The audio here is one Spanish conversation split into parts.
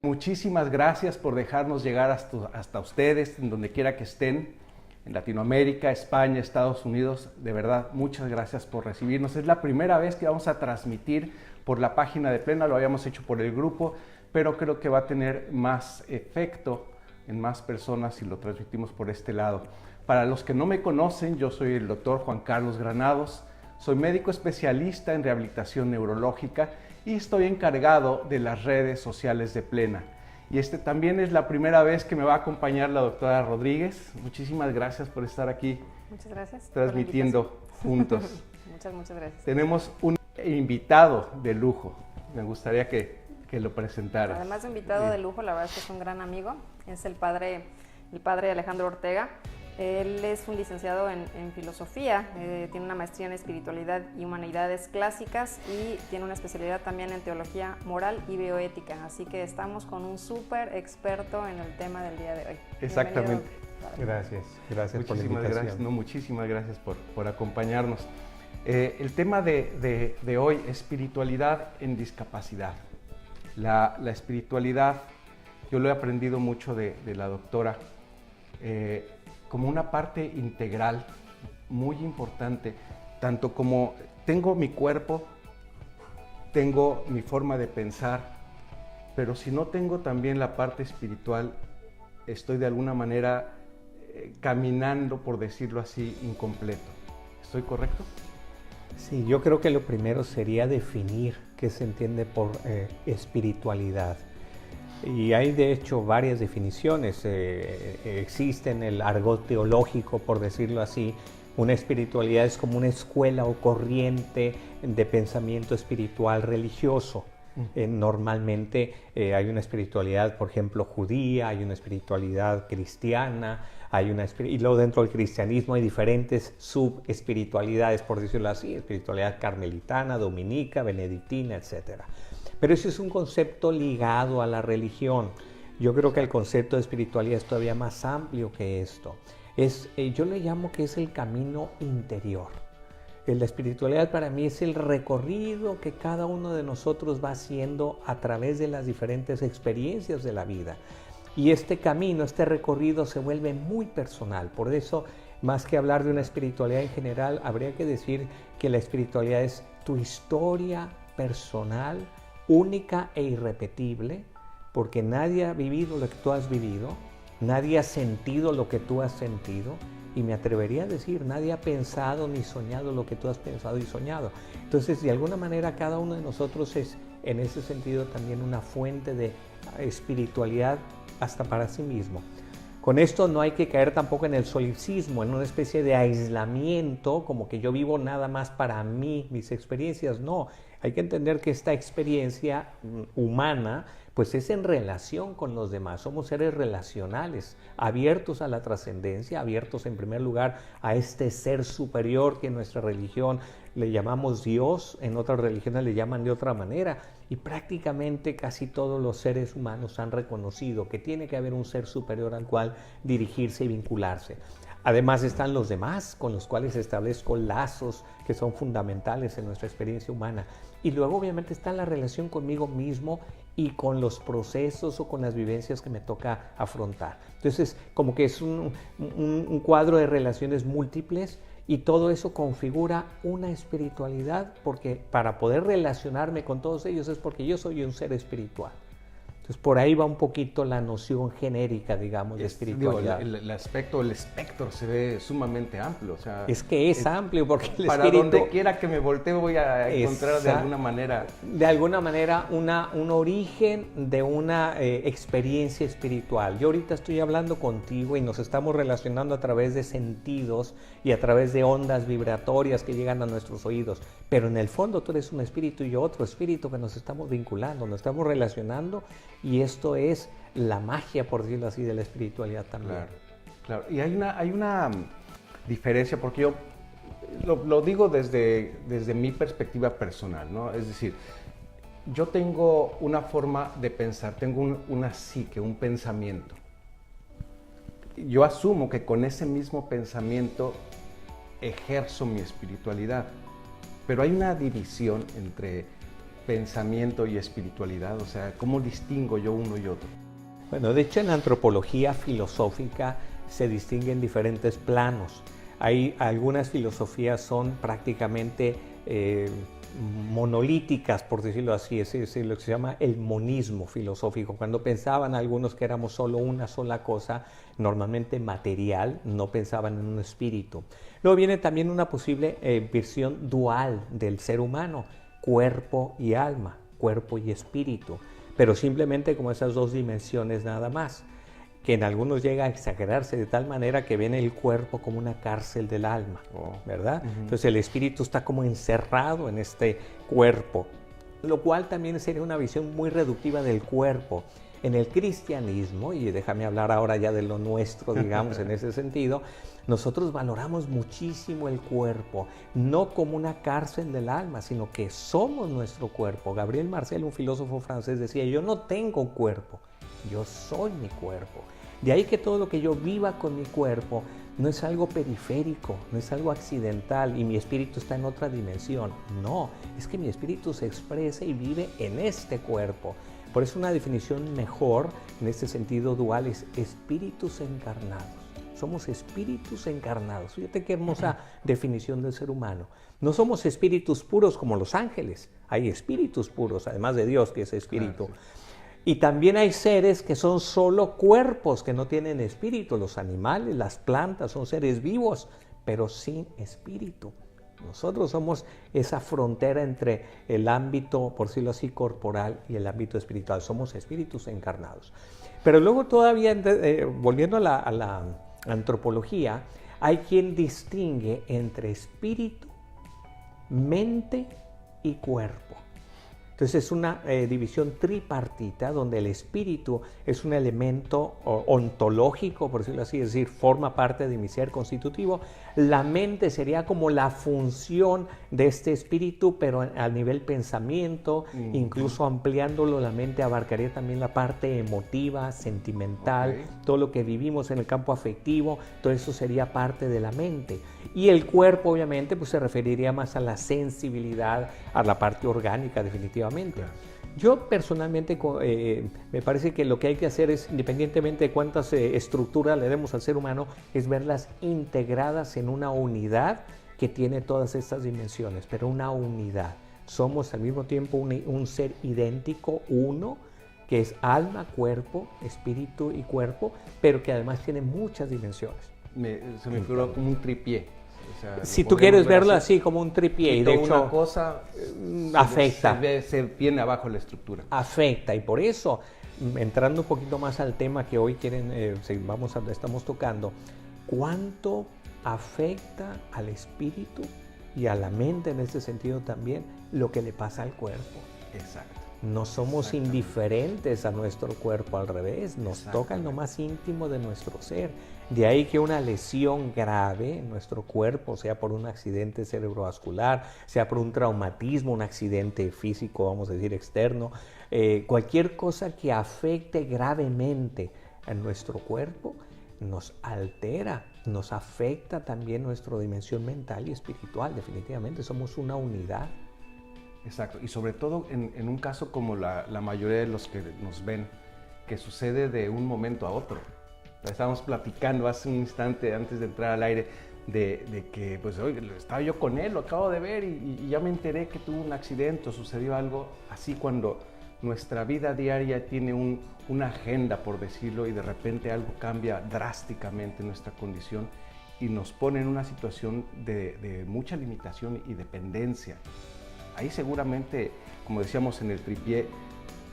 Muchísimas gracias por dejarnos llegar hasta ustedes, en donde quiera que estén, en Latinoamérica, España, Estados Unidos. De verdad, muchas gracias por recibirnos. Es la primera vez que vamos a transmitir por la página de Plena, lo habíamos hecho por el grupo, pero creo que va a tener más efecto en más personas si lo transmitimos por este lado. Para los que no me conocen, yo soy el doctor Juan Carlos Granados, soy médico especialista en rehabilitación neurológica y estoy encargado de las redes sociales de Plena. Y también es la primera vez que me va a acompañar la doctora Rodríguez. Muchísimas gracias por estar aquí. Muchas gracias. Transmitiendo juntos. Muchas gracias. Tenemos un invitado de lujo. Me gustaría que lo presentaras. Además de invitado de lujo, la verdad es que es un gran amigo. Es el padre Alejandro Ortega. Él es un licenciado en filosofía, tiene una maestría en espiritualidad y humanidades clásicas y tiene una especialidad también en teología moral y bioética. Así que estamos con un súper experto en el tema del día de hoy. Exactamente. Gracias por la invitación. Muchísimas gracias por acompañarnos. El tema de hoy, espiritualidad en discapacidad. La espiritualidad, yo lo he aprendido mucho de la doctora, como una parte integral muy importante, tanto como tengo mi cuerpo, tengo mi forma de pensar, pero si no tengo también la parte espiritual, estoy de alguna manera caminando, por decirlo así, incompleto. ¿Estoy correcto? Sí, yo creo que lo primero sería definir qué se entiende por espiritualidad. Y hay de hecho varias definiciones. Existe en el argot teológico, por decirlo así, una espiritualidad es como una escuela o corriente de pensamiento espiritual religioso. Normalmente hay una espiritualidad, por ejemplo, judía, hay una espiritualidad cristiana, y luego dentro del cristianismo hay diferentes subespiritualidades, por decirlo así, espiritualidad carmelitana, dominica, benedictina, etc. Pero ese es un concepto ligado a la religión. Yo creo que el concepto de espiritualidad es todavía más amplio que esto. Yo le llamo que es el camino interior. La espiritualidad para mí es el recorrido que cada uno de nosotros va haciendo a través de las diferentes experiencias de la vida. Y este camino, este recorrido se vuelve muy personal. Por eso, más que hablar de una espiritualidad en general, habría que decir que la espiritualidad es tu historia personal, única e irrepetible, porque nadie ha vivido lo que tú has vivido, nadie ha sentido lo que tú has sentido, y me atrevería a decir, nadie ha pensado ni soñado lo que tú has pensado y soñado. Entonces, de alguna manera, cada uno de nosotros es, en ese sentido, también una fuente de espiritualidad hasta para sí mismo. Con esto no hay que caer tampoco en el solipsismo, en una especie de aislamiento, como que yo vivo nada más para mí, mis experiencias. No, hay que entender que esta experiencia humana pues es en relación con los demás. Somos seres relacionales, abiertos a la trascendencia, abiertos en primer lugar a este ser superior que en nuestra religión le llamamos Dios, en otras religiones le llaman de otra manera, y prácticamente casi todos los seres humanos han reconocido que tiene que haber un ser superior al cual dirigirse y vincularse. Además están los demás, con los cuales establezco lazos que son fundamentales en nuestra experiencia humana. Y luego obviamente está la relación conmigo mismo y con los procesos o con las vivencias que me toca afrontar. Entonces, como que es un cuadro de relaciones múltiples, y todo eso configura una espiritualidad, porque para poder relacionarme con todos ellos es porque yo soy un ser espiritual. Entonces, por ahí va un poquito la noción genérica, digamos, de espiritualidad. El espectro se ve sumamente amplio. O sea, es que es amplio, porque el para espíritu... donde quiera que me voltee voy a encontrar de alguna manera... De alguna manera un origen de una experiencia espiritual. Yo ahorita estoy hablando contigo y nos estamos relacionando a través de sentidos y a través de ondas vibratorias que llegan a nuestros oídos. Pero en el fondo tú eres un espíritu y yo otro espíritu, que nos estamos vinculando, nos estamos relacionando. Y esto es la magia, por decirlo así, de la espiritualidad también. Claro. Y hay una diferencia, porque yo lo digo desde mi perspectiva personal, ¿no? Es decir, yo tengo una forma de pensar, tengo una psique, un pensamiento. Yo asumo que con ese mismo pensamiento ejerzo mi espiritualidad, pero hay una división entre pensamiento y espiritualidad? O sea, ¿cómo distingo yo uno y otro? Bueno, de hecho en antropología filosófica se distinguen diferentes planos. Hay algunas filosofías son prácticamente monolíticas, por decirlo así, es lo que se llama el monismo filosófico. Cuando pensaban algunos que éramos solo una sola cosa, normalmente material, no pensaban en un espíritu. Luego viene también una posible visión dual del ser humano, cuerpo y alma, cuerpo y espíritu, pero simplemente como esas dos dimensiones nada más, que en algunos llega a exagerarse de tal manera que ven el cuerpo como una cárcel del alma, ¿verdad? Entonces el espíritu está como encerrado en este cuerpo, lo cual también sería una visión muy reductiva del cuerpo. En el cristianismo, y déjame hablar ahora ya de lo nuestro, digamos, en ese sentido, nosotros valoramos muchísimo el cuerpo, no como una cárcel del alma, sino que somos nuestro cuerpo. Gabriel Marcel, un filósofo francés, decía, yo no tengo cuerpo, yo soy mi cuerpo. De ahí que todo lo que yo viva con mi cuerpo no es algo periférico, no es algo accidental y mi espíritu está en otra dimensión. No, es que mi espíritu se expresa y vive en este cuerpo. Por eso una definición mejor, en este sentido dual, es espíritus encarnados. Somos espíritus encarnados. Fíjate qué hermosa definición del ser humano. No somos espíritus puros como los ángeles. Hay espíritus puros, además de Dios, que es espíritu. Claro, sí. Y también hay seres que son solo cuerpos, que no tienen espíritu. Los animales, las plantas son seres vivos, pero sin espíritu. Nosotros somos esa frontera entre el ámbito, por decirlo así, corporal y el ámbito espiritual. Somos espíritus encarnados. Pero luego todavía, volviendo a la antropología, hay quien distingue entre espíritu, mente y cuerpo. Entonces es una división tripartita donde el espíritu es un elemento ontológico, por decirlo así, es decir, forma parte de mi ser constitutivo. La mente sería como la función de este espíritu, pero a nivel pensamiento, incluso ampliándolo, la mente abarcaría también la parte emotiva, sentimental, todo lo que vivimos en el campo afectivo, todo eso sería parte de la mente. Y el cuerpo, obviamente, pues se referiría más a la sensibilidad, a la parte orgánica, definitivamente. Yo personalmente me parece que lo que hay que hacer es, independientemente de cuántas estructuras le demos al ser humano, es verlas integradas en una unidad que tiene todas estas dimensiones, pero una unidad. Somos al mismo tiempo un ser idéntico, uno, que es alma, cuerpo, espíritu y cuerpo, pero que además tiene muchas dimensiones. Se me figuró como un tripié. O sea, si tú quieres verlo así como un tripié, y de hecho una cosa afecta, se viene abajo la estructura. Afecta, y por eso, entrando un poquito más al tema que hoy estamos tocando, ¿cuánto afecta al espíritu y a la mente en este sentido también lo que le pasa al cuerpo? Exacto. No somos indiferentes a nuestro cuerpo, al revés, nos toca en lo más íntimo de nuestro ser. De ahí que una lesión grave en nuestro cuerpo, sea por un accidente cerebrovascular, sea por un traumatismo, un accidente físico, vamos a decir, externo, cualquier cosa que afecte gravemente a nuestro cuerpo, nos altera, nos afecta también nuestra dimensión mental y espiritual. Definitivamente somos una unidad. Exacto, y sobre todo en un caso como la mayoría de los que nos ven, que sucede de un momento a otro. Estábamos platicando hace un instante antes de entrar al aire de que, pues, oye, estaba yo con él, lo acabo de ver y ya me enteré que tuvo un accidente o sucedió algo así, cuando nuestra vida diaria tiene una agenda, por decirlo, y de repente algo cambia drásticamente nuestra condición y nos pone en una situación de mucha limitación y dependencia. Ahí seguramente, como decíamos en el tripié,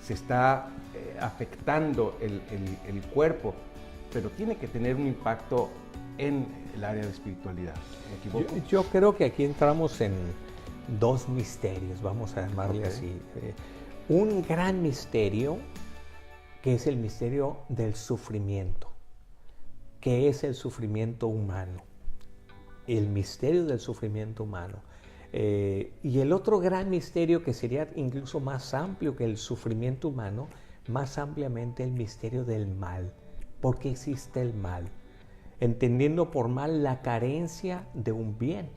se está afectando el cuerpo, pero tiene que tener un impacto en el área de espiritualidad. ¿Me equivoco? Yo creo que aquí entramos en dos misterios, vamos a llamarle así. Un gran misterio, que es el misterio del sufrimiento. ¿Qué es el sufrimiento humano? El misterio del sufrimiento humano. Y el otro gran misterio, que sería incluso más amplio que el sufrimiento humano, más ampliamente el misterio del mal. ¿Por qué existe el mal? Entendiendo por mal la carencia de un bien.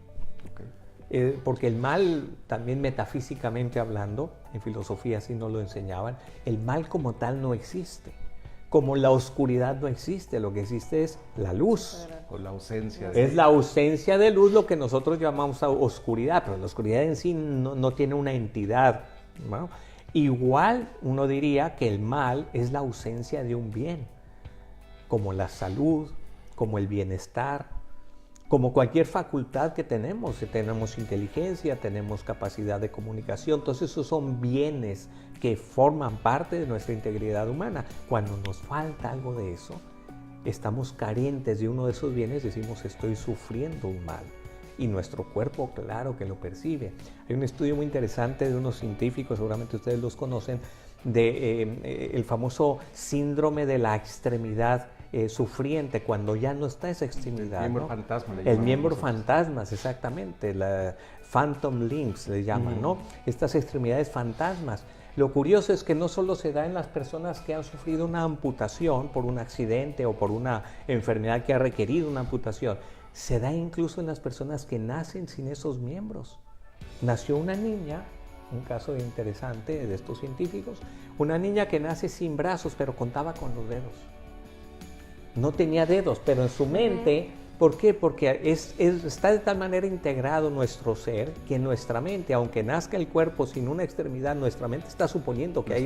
porque el mal, también metafísicamente hablando, en filosofía así nos lo enseñaban, el mal como tal no existe. Como la oscuridad no existe, lo que existe es la luz. O la ausencia. Es la ausencia de luz lo que nosotros llamamos oscuridad, pero la oscuridad en sí no tiene una entidad, ¿no? Igual uno diría que el mal es la ausencia de un bien, como la salud, como el bienestar, como cualquier facultad que tenemos. Tenemos inteligencia, tenemos capacidad de comunicación, entonces esos son bienes que forman parte de nuestra integridad humana. Cuando nos falta algo de eso, estamos carentes de uno de esos bienes, decimos estoy sufriendo un mal. Y nuestro cuerpo, claro que lo percibe. Hay un estudio muy interesante de unos científicos, seguramente ustedes los conocen, de el famoso síndrome de la extremidad sufriente, cuando ya no está esa extremidad. El miembro, ¿no? Fantasma. El miembro fantasmas, exactamente. La phantom limbs le llaman, ¿no? Estas extremidades fantasmas. Lo curioso es que no solo se da en las personas que han sufrido una amputación por un accidente o por una enfermedad que ha requerido una amputación, se da incluso en las personas que nacen sin esos miembros. Nació una niña, un caso interesante de estos científicos, una niña que nace sin brazos pero contaba con los dedos. No tenía dedos, pero en su mente, ¿por qué? Porque está de tal manera integrado nuestro ser que nuestra mente, aunque nazca el cuerpo sin una extremidad, nuestra mente está suponiendo que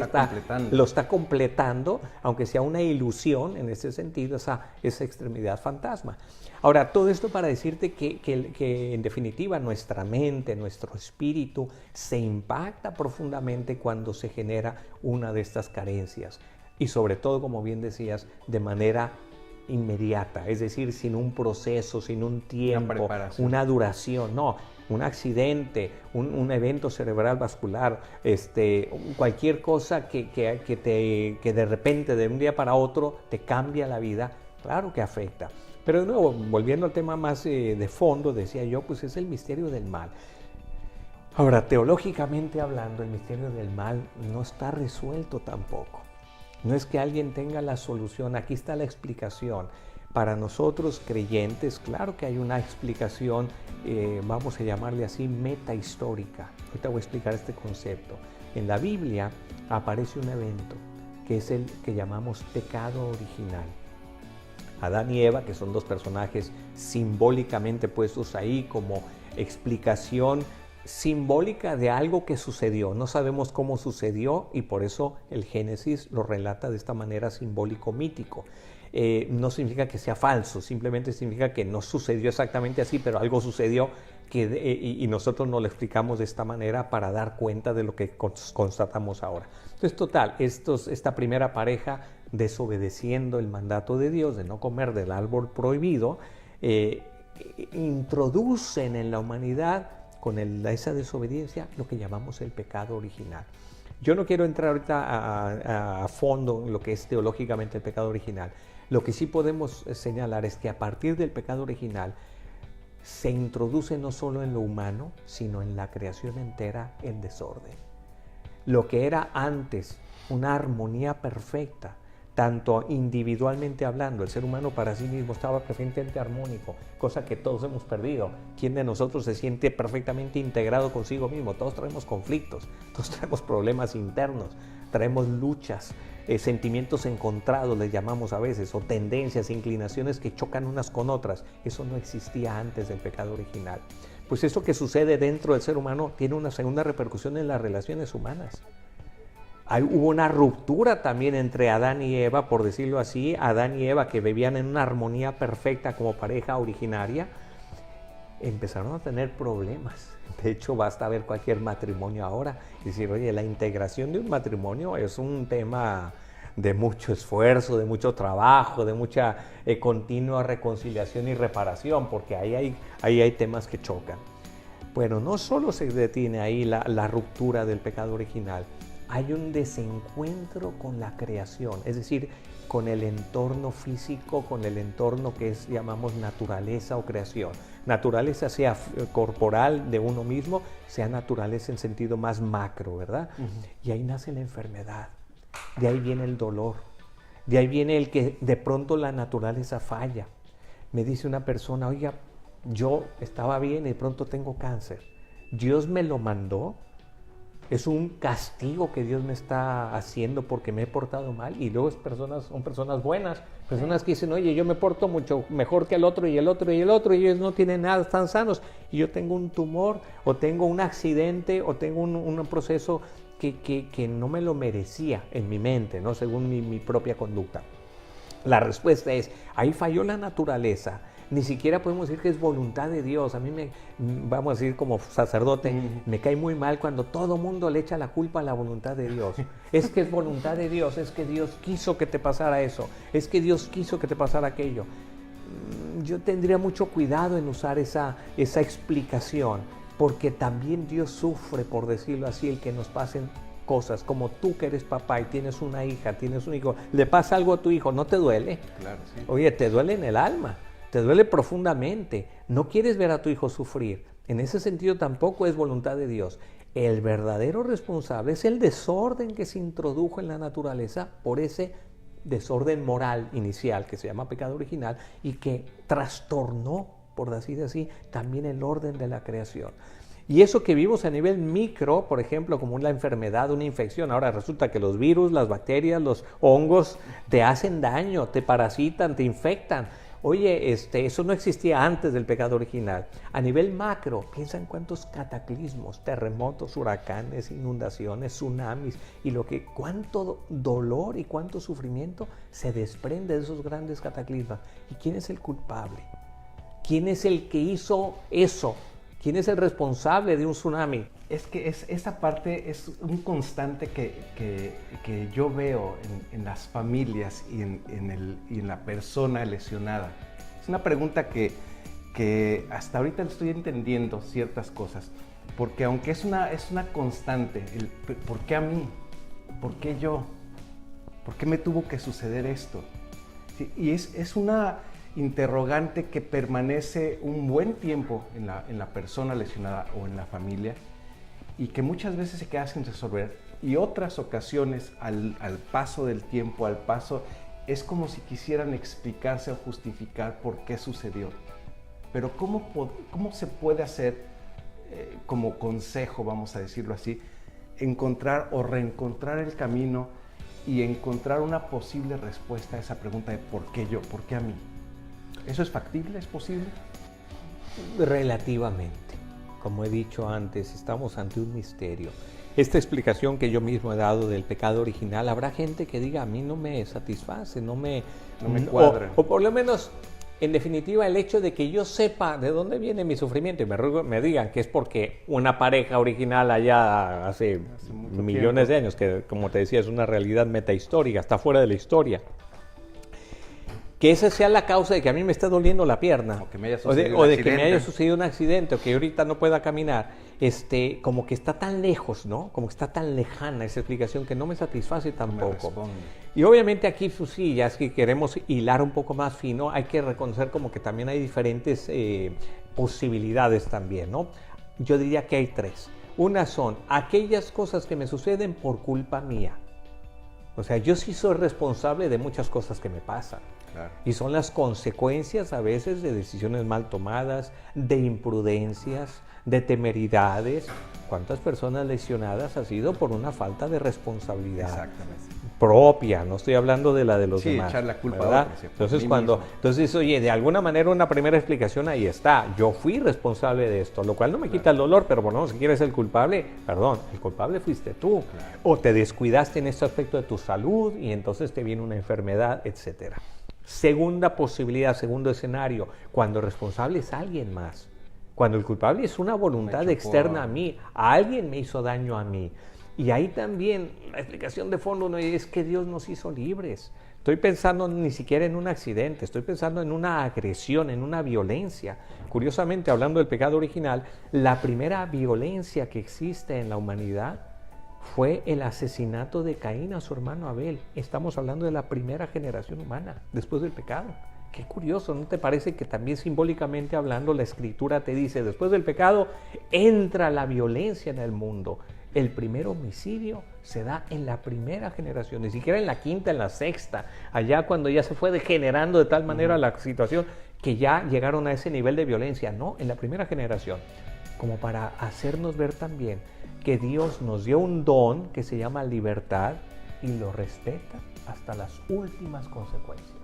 lo está completando, aunque sea una ilusión en ese sentido, esa extremidad fantasma. Ahora, todo esto para decirte que en definitiva nuestra mente, nuestro espíritu se impacta profundamente cuando se genera una de estas carencias y sobre todo, como bien decías, de manera inmediata, es decir, sin un proceso, sin un tiempo, una duración, no, un accidente, un evento cerebral vascular, cualquier cosa que de repente, de un día para otro, te cambia la vida, claro que afecta. Pero de nuevo, volviendo al tema más de fondo, decía yo, pues es el misterio del mal. Ahora, teológicamente hablando, el misterio del mal no está resuelto tampoco. No es que alguien tenga la solución, aquí está la explicación. Para nosotros creyentes, claro que hay una explicación, vamos a llamarle así, metahistórica. Ahorita voy a explicar este concepto. En la Biblia aparece un evento que es el que llamamos pecado original. Adán y Eva, que son dos personajes simbólicamente puestos ahí como explicación simbólica de algo que sucedió. No sabemos cómo sucedió y por eso el Génesis lo relata de esta manera simbólico-mítico. No significa que sea falso, simplemente significa que no sucedió exactamente así, pero algo sucedió y nosotros nos lo explicamos de esta manera para dar cuenta de lo que constatamos ahora. Entonces, total, esta primera pareja desobedeciendo el mandato de Dios de no comer del árbol prohibido, introducen en la humanidad con esa desobediencia lo que llamamos el pecado original. Yo no quiero entrar ahorita a fondo en lo que es teológicamente el pecado original. Lo que sí podemos señalar es que a partir del pecado original se introduce no solo en lo humano, sino en la creación entera en desorden. Lo que era antes una armonía perfecta, tanto individualmente hablando, el ser humano para sí mismo estaba perfectamente armónico, cosa que todos hemos perdido. ¿Quién de nosotros se siente perfectamente integrado consigo mismo? Todos traemos conflictos, todos traemos problemas internos, traemos luchas, sentimientos encontrados, les llamamos a veces, o tendencias, inclinaciones que chocan unas con otras. Eso no existía antes del pecado original. Pues eso que sucede dentro del ser humano tiene una segunda repercusión en las relaciones humanas. Hubo una ruptura también entre Adán y Eva, por decirlo así. Adán y Eva, que vivían en una armonía perfecta como pareja originaria, empezaron a tener problemas. De hecho, basta ver cualquier matrimonio ahora y decir, oye, la integración de un matrimonio es un tema de mucho esfuerzo, de mucho trabajo, de mucha continua reconciliación y reparación, porque ahí hay temas que chocan. Bueno, no solo se detiene ahí la ruptura del pecado original, hay un desencuentro con la creación, es decir, con el entorno físico, con el entorno que llamamos naturaleza o creación. Naturaleza sea corporal de uno mismo, sea naturaleza en sentido más macro, ¿verdad? Y ahí nace la enfermedad, de ahí viene el dolor, de ahí viene el que de pronto la naturaleza falla. Me dice una persona, oiga, yo estaba bien y de pronto tengo cáncer. Dios me lo mandó. Es un castigo que Dios me está haciendo porque me he portado mal. Y luego son personas buenas, personas que dicen, oye, yo me porto mucho mejor que el otro y el otro y el otro, y ellos no tienen nada, están sanos. Y yo tengo un tumor, o tengo un accidente, o tengo un proceso que no me lo merecía en mi mente, ¿no? Según mi propia conducta. La respuesta es, ahí falló la naturaleza. Ni siquiera podemos decir que es voluntad de Dios. A mí vamos a decir como sacerdote, me cae muy mal cuando todo mundo le echa la culpa a la voluntad de Dios. Es que es voluntad de Dios, es que Dios quiso que te pasara eso, es que Dios quiso que te pasara aquello. Yo tendría mucho cuidado en usar esa explicación, porque también Dios sufre, por decirlo así, el que nos pasen cosas, como tú que eres papá y tienes una hija, tienes un hijo, le pasa algo a tu hijo, ¿no te duele? Claro, sí. Oye, te duele en el alma. Te duele profundamente, no quieres ver a tu hijo sufrir. En ese sentido tampoco es voluntad de Dios. El verdadero responsable es el desorden que se introdujo en la naturaleza por ese desorden moral inicial que se llama pecado original y que trastornó, por decir así, también el orden de la creación. Y eso que vimos a nivel micro, por ejemplo, como una enfermedad, una infección, ahora resulta que los virus, las bacterias, los hongos te hacen daño, te parasitan, te infectan. Oye, eso no existía antes del pecado original. A nivel macro, piensa en cuántos cataclismos, terremotos, huracanes, inundaciones, tsunamis, y cuánto dolor y cuánto sufrimiento se desprende de esos grandes cataclismos. ¿Y quién es el culpable? ¿Quién es el que hizo eso? ¿Quién es el responsable de un tsunami? Es que esa parte es un constante que yo veo en las familias y en la persona lesionada. Es una pregunta que hasta ahorita estoy entendiendo ciertas cosas, porque aunque es una constante, ¿por qué a mí? ¿Por qué yo? ¿Por qué me tuvo que suceder esto? Sí, y es una interrogante que permanece un buen tiempo en la persona lesionada o en la familia, y que muchas veces se queda sin resolver, y otras ocasiones al paso del tiempo, es como si quisieran explicarse o justificar por qué sucedió. Pero ¿cómo se puede hacer, como consejo, vamos a decirlo así, encontrar o reencontrar el camino y encontrar una posible respuesta a esa pregunta de ¿por qué yo? ¿Por qué a mí? ¿Eso es factible? ¿Es posible? Relativamente. Como he dicho antes, estamos ante un misterio. Esta explicación que yo mismo he dado del pecado original, habrá gente que diga, a mí no me satisface, no me cuadra. O por lo menos, en definitiva, el hecho de que yo sepa de dónde viene mi sufrimiento y me digan que es porque una pareja original allá hace millones de años, que como te decía es una realidad metahistórica, está fuera de la historia. Que esa sea la causa de que a mí me esté doliendo la pierna, o que me haya sucedido un accidente, o que ahorita no pueda caminar, como que está tan lejos, ¿no? Como que está tan lejana esa explicación que no me satisface tampoco. Y obviamente aquí, pues sí, ya es que queremos hilar un poco más fino, hay que reconocer como que también hay diferentes posibilidades también, ¿no? Yo diría que hay tres. Una son aquellas cosas que me suceden por culpa mía. O sea, yo sí soy responsable de muchas cosas que me pasan. Claro. Y son las consecuencias a veces de decisiones mal tomadas, de imprudencias, de temeridades. ¿Cuántas personas lesionadas ha sido por una falta de responsabilidad propia? No estoy hablando de la de los demás. Sí, echar la culpa a otros. Entonces, oye, de alguna manera una primera explicación ahí está. Yo fui responsable de esto, lo cual no me quita el dolor, pero por lo menos si quieres el culpable, perdón, el culpable fuiste tú. Claro. O te descuidaste en este aspecto de tu salud y entonces te viene una enfermedad, etcétera. Segunda posibilidad, segundo escenario, cuando el responsable es alguien más. Cuando el culpable es una voluntad externa a mí, alguien me hizo daño a mí. Y ahí también la explicación de fondo no es que Dios nos hizo libres. Estoy pensando ni siquiera en un accidente, estoy pensando en una agresión, en una violencia. Curiosamente, hablando del pecado original, la primera violencia que existe en la humanidad fue el asesinato de Caín a su hermano Abel. Estamos hablando de la primera generación humana después del pecado. Qué curioso, ¿no te parece que también simbólicamente hablando la Escritura te dice, después del pecado entra la violencia en el mundo? el primer homicidio se da en la primera generación, ni siquiera en la quinta, en la sexta, allá cuando ya se fue degenerando de tal manera la situación que ya llegaron a ese nivel de violencia. No, en la primera generación, como para hacernos ver también que Dios nos dio un don que se llama libertad y lo respeta hasta las últimas consecuencias.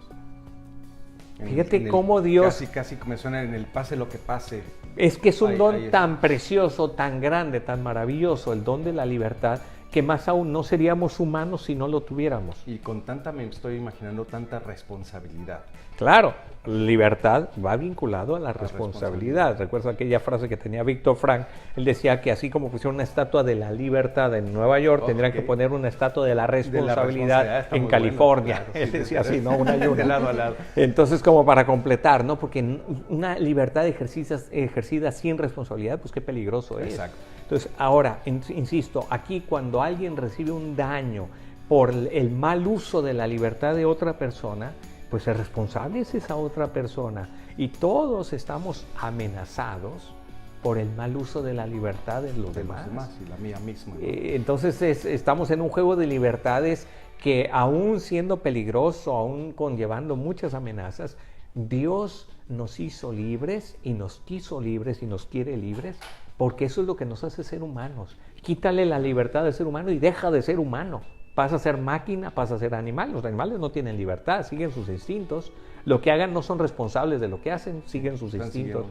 Fíjate cómo Dios... Casi me suena en el pase lo que pase. Es que es un don tan precioso, tan grande, tan maravilloso, el don de la libertad, que más aún no seríamos humanos si no lo tuviéramos. Y con tanta, me estoy imaginando, tanta responsabilidad. Claro, libertad va vinculado a la responsabilidad. Recuerdo aquella frase que tenía Víctor Frank, él decía que así como pusieron una estatua de la libertad en Nueva York, tendrían que poner una estatua de la responsabilidad en California. Bueno, claro, él decía así, ¿no? Una y una. De lado a lado. Entonces, como para completar, ¿no? Porque una libertad ejercida sin responsabilidad, pues qué peligroso es. Exacto. Entonces, ahora, insisto, aquí cuando alguien recibe un daño por el mal uso de la libertad de otra persona, pues el responsable es esa otra persona. Y todos estamos amenazados por el mal uso de la libertad de los demás. Y la mía misma, ¿no? Entonces, estamos en un juego de libertades que, aún siendo peligroso, aún conllevando muchas amenazas, Dios nos hizo libres y nos quiso libres y nos quiere libres, porque eso es lo que nos hace ser humanos. Quítale la libertad de ser humano y deja de ser humano. Pasa a ser máquina, pasa a ser animal. Los animales no tienen libertad, siguen sus instintos. Lo que hagan no son responsables de lo que hacen, siguen sus instintos.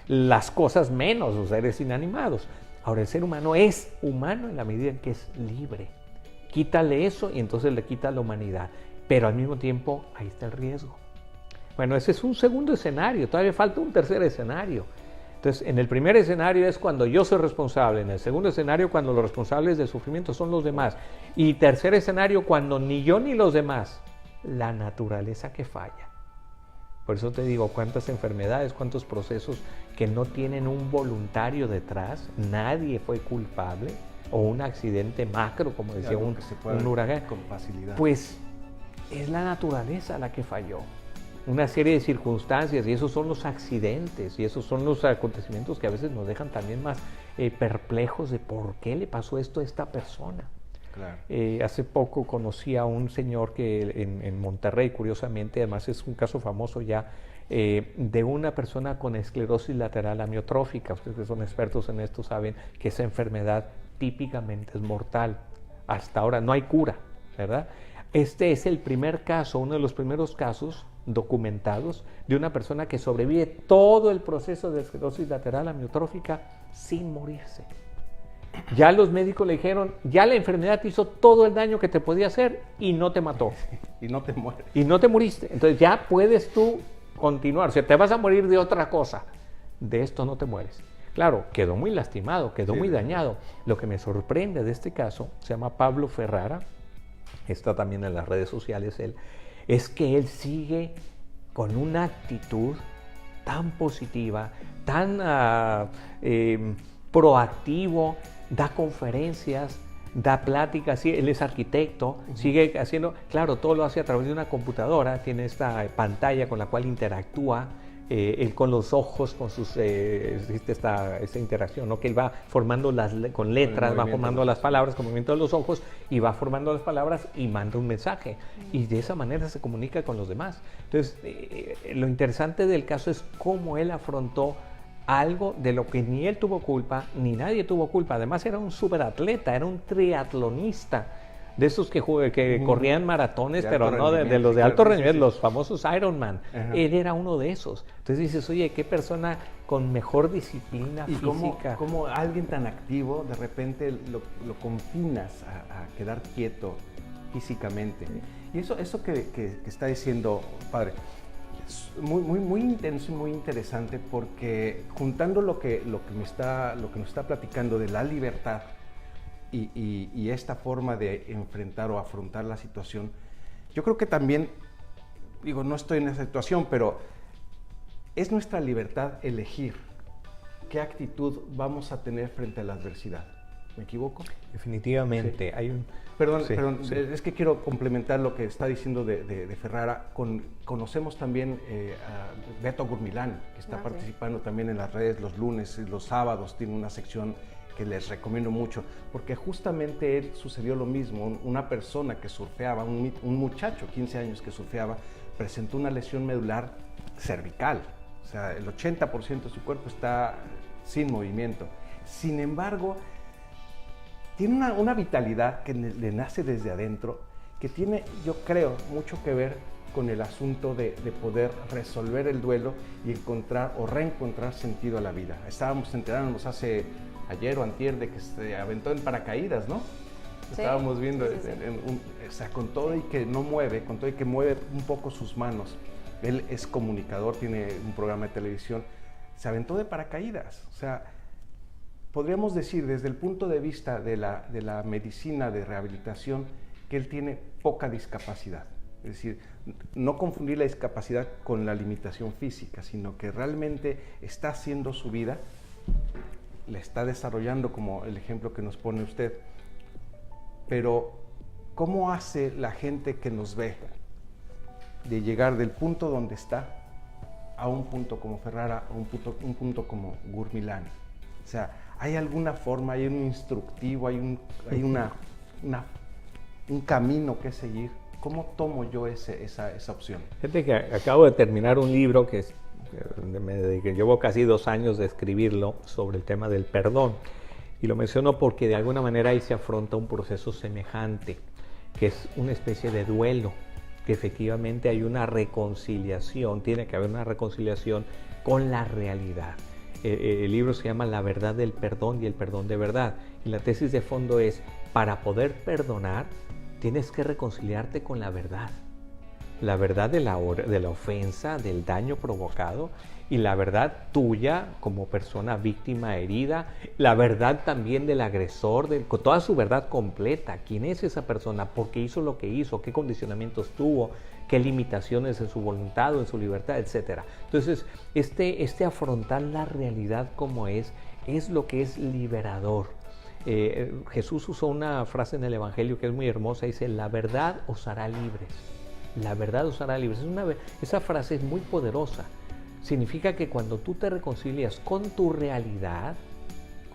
Las cosas menos, los seres inanimados. Ahora, el ser humano es humano en la medida en que es libre. Quítale eso y entonces le quita la humanidad. Pero al mismo tiempo, ahí está el riesgo. Bueno, ese es un segundo escenario, todavía falta un tercer escenario. Entonces, en el primer escenario es cuando yo soy responsable, en el segundo escenario cuando los responsables del sufrimiento son los demás, y tercer escenario cuando ni yo ni los demás, la naturaleza que falla. Por eso te digo, cuántas enfermedades, cuántos procesos que no tienen un voluntario detrás, nadie fue culpable, o un accidente macro, como decía un huracán, con facilidad. Pues es la naturaleza la que falló. Una serie de circunstancias, y esos son los accidentes, y esos son los acontecimientos que a veces nos dejan también más perplejos de por qué le pasó esto a esta persona. Claro. Hace poco conocí a un señor que en Monterrey, curiosamente, además es un caso famoso ya, de una persona con esclerosis lateral amiotrófica. Ustedes que son expertos en esto saben que esa enfermedad típicamente es mortal. Hasta ahora no hay cura, ¿verdad? Este es el primer caso, uno de los primeros casos documentados de una persona que sobrevive todo el proceso de esclerosis lateral amiotrófica sin morirse. Ya los médicos le dijeron, ya la enfermedad te hizo todo el daño que te podía hacer y no te mató. Y no te mueres. Y no te moriste. Entonces ya puedes tú continuar. O sea, te vas a morir de otra cosa. De esto no te mueres. Claro, quedó muy lastimado, quedó muy dañado. Lo que me sorprende de este caso, se llama Pablo Ferrara, está también en las redes sociales él, es que él sigue con una actitud tan positiva, tan proactivo, da conferencias, da pláticas, él es arquitecto, sigue haciendo, claro, todo lo hace a través de una computadora, tiene esta pantalla con la cual interactúa, él con los ojos, con sus, existe esta interacción, ¿no? Que él va formando con letras, va formando las palabras, con movimiento de los ojos, y va formando las palabras y manda un mensaje. Y de esa manera se comunica con los demás. Entonces, lo interesante del caso es cómo él afrontó algo de lo que ni él tuvo culpa, ni nadie tuvo culpa. Además, era un superatleta, era un triatlonista. De esos que corrían maratones, pero no de los de alto rendimiento, los famosos Ironman. Él era uno de esos. Entonces dices, oye, qué persona con mejor disciplina física. Como alguien tan activo, de repente lo confinas a quedar quieto físicamente. Y eso que está diciendo, padre, es muy intenso y muy interesante, porque juntando lo que nos está platicando de la libertad, y esta forma de enfrentar o afrontar la situación, yo creo que también, digo, no estoy en esa situación, pero es nuestra libertad elegir qué actitud vamos a tener frente a la adversidad. ¿Me equivoco? Definitivamente. Sí. Hay un... Perdón, Sí. es que quiero complementar lo que está diciendo de Ferrara. Conocemos también a Beto Gurmilán, que está participando también en las redes los lunes y los sábados, tiene una sección que les recomiendo mucho, porque justamente él sucedió lo mismo. Una persona que surfeaba, un muchacho, 15 años que surfeaba, presentó una lesión medular cervical. O sea, el 80% de su cuerpo está sin movimiento. Sin embargo, tiene una vitalidad que le nace desde adentro, que tiene, yo creo, mucho que ver con el asunto de poder resolver el duelo y encontrar o reencontrar sentido a la vida. Estábamos enterándonos ayer o antier de que se aventó en paracaídas, ¿no? Sí, estábamos viendo, sí. O sea, con todo y que no mueve, con todo y que mueve un poco sus manos. Él es comunicador, tiene un programa de televisión, se aventó de paracaídas. O sea, podríamos decir desde el punto de vista de la medicina de rehabilitación que él tiene poca discapacidad. Es decir, no confundir la discapacidad con la limitación física, sino que realmente está haciendo su vida, la está desarrollando como el ejemplo que nos pone usted. Pero, ¿cómo hace la gente que nos ve de llegar del punto donde está a un punto como Ferrara, a un punto como Gurmilán? O sea, ¿hay alguna forma, hay un instructivo, hay un camino que seguir? ¿Cómo tomo yo esa opción? Fíjate que acabo de terminar un libro que llevo casi 2 años de escribirlo sobre el tema del perdón. Y lo menciono porque de alguna manera ahí se afronta un proceso semejante, que es una especie de duelo, que efectivamente hay una reconciliación, tiene que haber una reconciliación con la realidad. El libro se llama La verdad del perdón y el perdón de verdad. Y la tesis de fondo es, para poder perdonar, tienes que reconciliarte con la verdad de la ofensa, del daño provocado, y la verdad tuya como persona víctima herida, la verdad también del agresor, con toda su verdad completa. ¿Quién es esa persona? ¿Por qué hizo lo que hizo? ¿Qué condicionamientos tuvo? ¿Qué limitaciones en su voluntad o en su libertad? Etcétera. Entonces, este afrontar la realidad como es lo que es liberador. Jesús usó una frase en el Evangelio que es muy hermosa, dice, la verdad os hará libres. La verdad os hará libres. Esa frase es muy poderosa. Significa que cuando tú te reconcilias con tu realidad,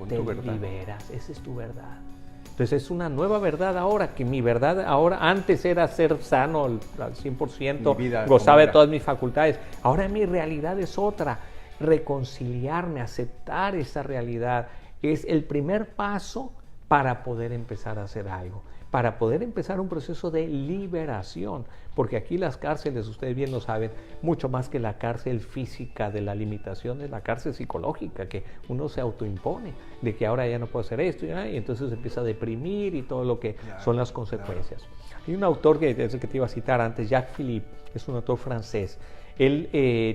te liberas. Esa es tu verdad. Entonces es una nueva verdad ahora, que mi verdad ahora, antes era ser sano al 100%, gozaba de todas mis facultades. Ahora mi realidad es otra. Reconciliarme, aceptar esa realidad es el primer paso para poder empezar a hacer algo, para poder empezar un proceso de liberación, porque aquí las cárceles, ustedes bien lo saben, mucho más que la cárcel física de la limitación, es la cárcel psicológica que uno se autoimpone, de que ahora ya no puedo hacer esto, y entonces empieza a deprimir y todo lo que son las consecuencias. Hay un autor que es el que te iba a citar antes, Jacques Philippe, es un autor francés. Él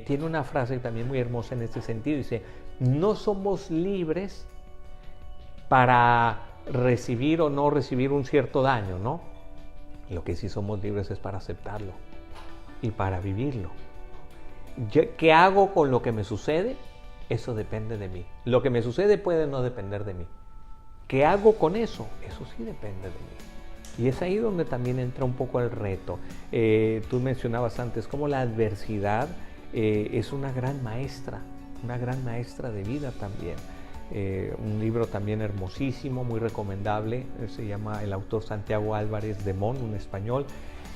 tiene una frase también muy hermosa en este sentido, dice, no somos libres para recibir o no recibir un cierto daño, ¿no? Lo que sí somos libres es para aceptarlo y para vivirlo. ¿Qué hago con lo que me sucede? Eso depende de mí. Lo que me sucede puede no depender de mí. ¿Qué hago con eso? Eso sí depende de mí. Y es ahí donde también entra un poco el reto. Tú mencionabas antes cómo la adversidad es una gran maestra de vida también. Un libro también hermosísimo, muy recomendable, se llama el autor Santiago Álvarez de Mon, un español.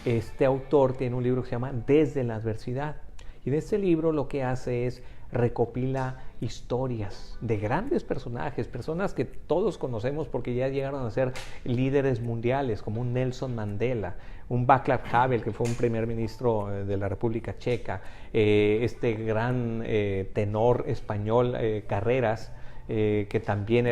Este autor tiene un libro que se llama Desde la adversidad, y en este libro lo que hace es recopila historias de grandes personajes, personas que todos conocemos porque ya llegaron a ser líderes mundiales, como un Nelson Mandela, un Václav Havel, que fue un primer ministro de la República Checa, este gran tenor español, Carreras, que también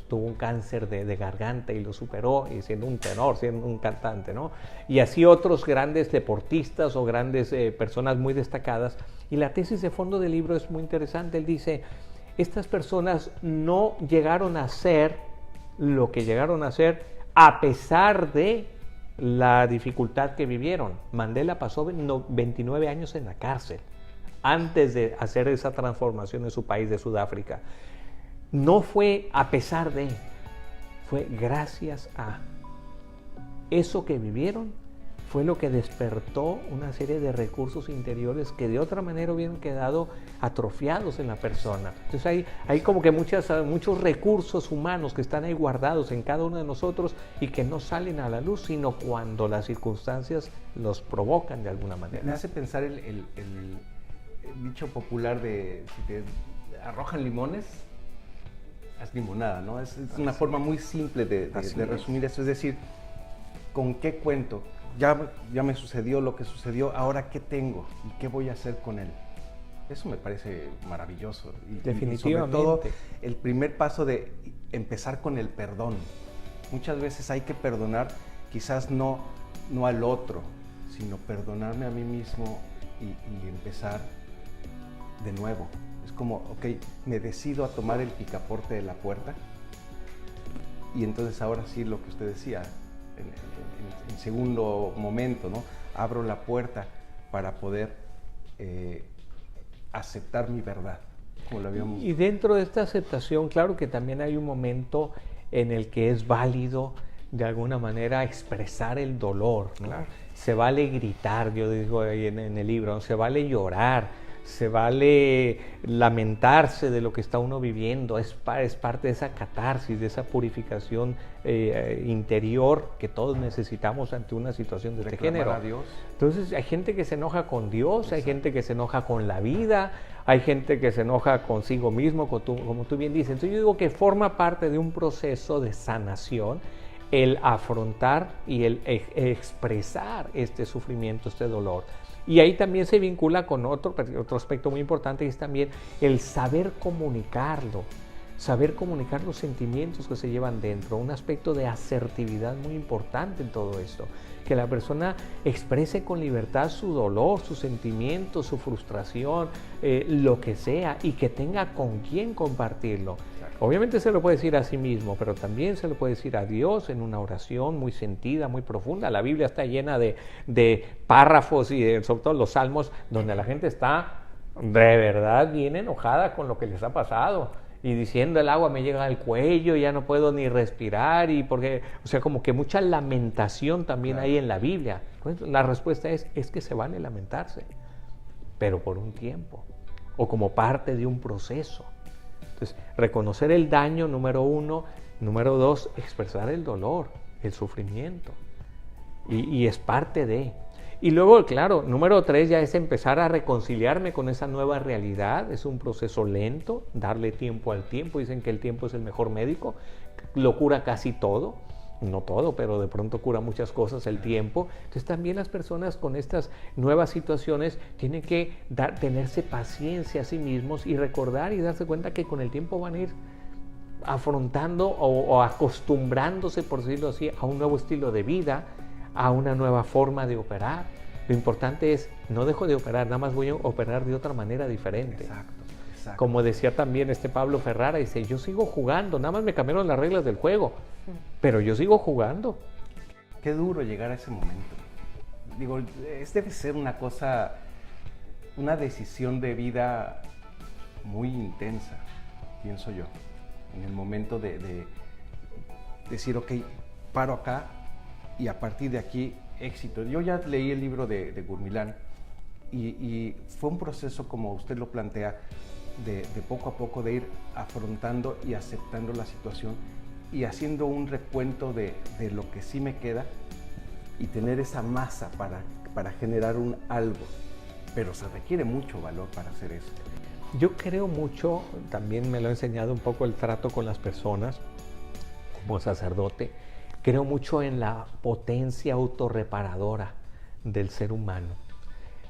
tuvo un cáncer de garganta y lo superó, y siendo un tenor, siendo un cantante, ¿no? Y así otros grandes deportistas o grandes personas muy destacadas. Y la tesis de fondo del libro es muy interesante. Él dice, estas personas no llegaron a ser lo que llegaron a ser a pesar de la dificultad que vivieron. Mandela pasó 29 años en la cárcel antes de hacer esa transformación en su país de Sudáfrica. No fue a pesar de, fue gracias a. Eso que vivieron fue lo que despertó una serie de recursos interiores que de otra manera hubieran quedado atrofiados en la persona. Entonces hay como que muchos recursos humanos que están ahí guardados en cada uno de nosotros y que no salen a la luz, sino cuando las circunstancias los provocan de alguna manera. Me hace pensar el dicho popular de si te arrojan limones, haz limonada, ¿no? Es una forma muy simple de resumir eso. Es decir, ¿con qué cuento? Ya me sucedió lo que sucedió, ahora ¿qué tengo? ¿Y qué voy a hacer con él? Eso me parece maravilloso. Definitivamente. Y sobre todo, el primer paso de empezar con el perdón. Muchas veces hay que perdonar, quizás no al otro, sino perdonarme a mí mismo y empezar de nuevo. Es como, ok, me decido a tomar el picaporte de la puerta y entonces ahora sí lo que usted decía, en segundo momento, ¿no? Abro la puerta para poder aceptar mi verdad, como lo habíamos... Y dentro de esta aceptación, claro que también hay un momento en el que es válido de alguna manera expresar el dolor, ¿no? Claro. Se vale gritar, yo digo ahí en el libro, ¿no? Se vale llorar, se vale lamentarse de lo que está uno viviendo, es parte de esa catarsis, de esa purificación interior que todos necesitamos ante una situación de este género. A Dios. Entonces hay gente que se enoja con Dios, hay gente que se enoja con la vida, hay gente que se enoja consigo mismo, como tú bien dices. Entonces yo digo que forma parte de un proceso de sanación el afrontar y el expresar este sufrimiento, este dolor. Y ahí también se vincula con otro aspecto muy importante, y es también el saber comunicar los sentimientos que se llevan dentro, un aspecto de asertividad muy importante en todo esto, que la persona exprese con libertad su dolor, sus sentimientos, su frustración, lo que sea, y que tenga con quién compartirlo. Obviamente se lo puede decir a sí mismo, pero también se lo puede decir a Dios en una oración muy sentida, muy profunda. La Biblia está llena de párrafos y sobre todo los salmos donde la gente está de verdad bien enojada con lo que les ha pasado y diciendo el agua me llega al cuello, ya no puedo ni respirar, y porque, o sea, como que mucha lamentación también hay en la Biblia. Pues la respuesta es que se vale lamentarse, pero por un tiempo o como parte de un proceso. Entonces, reconocer el daño, número uno. Número dos, expresar el dolor, el sufrimiento. Y es parte de. Y luego, claro, número tres ya es empezar a reconciliarme con esa nueva realidad. Es un proceso lento, darle tiempo al tiempo. Dicen que el tiempo es el mejor médico. Lo cura casi todo. No todo, pero de pronto cura muchas cosas el tiempo. Entonces también las personas con estas nuevas situaciones tienen que tenerse paciencia a sí mismos y recordar y darse cuenta que con el tiempo van a ir afrontando o acostumbrándose, por decirlo así, a un nuevo estilo de vida, a una nueva forma de operar. Lo importante es, no dejo de operar, nada más voy a operar de otra manera diferente. Exacto. Como decía también Pablo Ferrara, dice, yo sigo jugando, nada más me cambiaron las reglas del juego, pero yo sigo jugando. Qué duro llegar a ese momento. Digo, debe ser una cosa, una decisión de vida muy intensa, pienso yo, en el momento de decir, ok, paro acá y a partir de aquí, éxito. Yo ya leí el libro de Gurmilán y fue un proceso, como usted lo plantea, de poco a poco de ir afrontando y aceptando la situación y haciendo un recuento de lo que sí me queda y tener esa masa para generar un algo, pero se requiere mucho valor para hacer eso. Yo creo mucho, también me lo ha enseñado un poco el trato con las personas como sacerdote, creo mucho en la potencia autorreparadora del ser humano.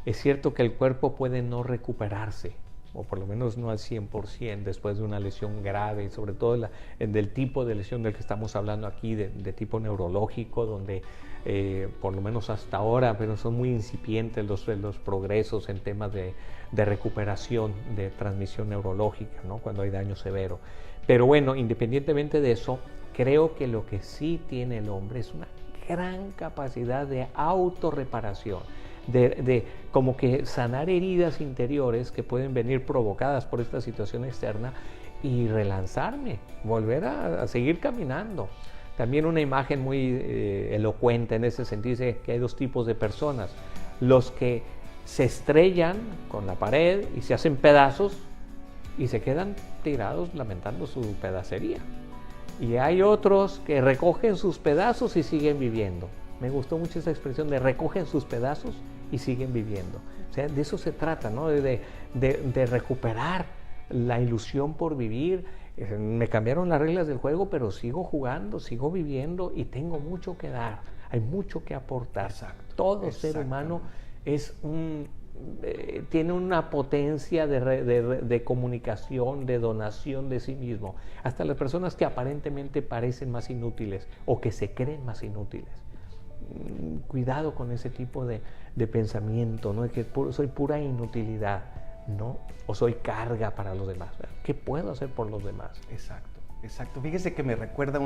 Es cierto que el cuerpo puede no recuperarse, o por lo menos no al 100% después de una lesión grave, y sobre todo del tipo de lesión del que estamos hablando aquí, de tipo neurológico, donde por lo menos hasta ahora, pero son muy incipientes los progresos en temas de recuperación de transmisión neurológica, ¿no? Cuando hay daño severo. Pero bueno, independientemente de eso, creo que lo que sí tiene el hombre es una gran capacidad de autorreparación. De como que sanar heridas interiores que pueden venir provocadas por esta situación externa y relanzarme, volver a seguir caminando. También una imagen muy elocuente en ese sentido dice que hay dos tipos de personas. Los que se estrellan con la pared y se hacen pedazos y se quedan tirados lamentando su pedacería. Y hay otros que recogen sus pedazos y siguen viviendo. Me gustó mucho esa expresión de recogen sus pedazos y siguen viviendo. O sea, de eso se trata, ¿no? De recuperar la ilusión por vivir. Me cambiaron las reglas del juego, pero sigo jugando, sigo viviendo y tengo mucho que dar. Hay mucho que aportar. Exacto, Todo ser humano tiene una potencia de comunicación, de donación de sí mismo. Hasta las personas que aparentemente parecen más inútiles o que se creen más inútiles. Cuidado con ese tipo de pensamiento, ¿no? Que soy pura inutilidad, ¿no? O soy carga para los demás. ¿Qué puedo hacer por los demás? Exacto, exacto. Fíjese que me recuerda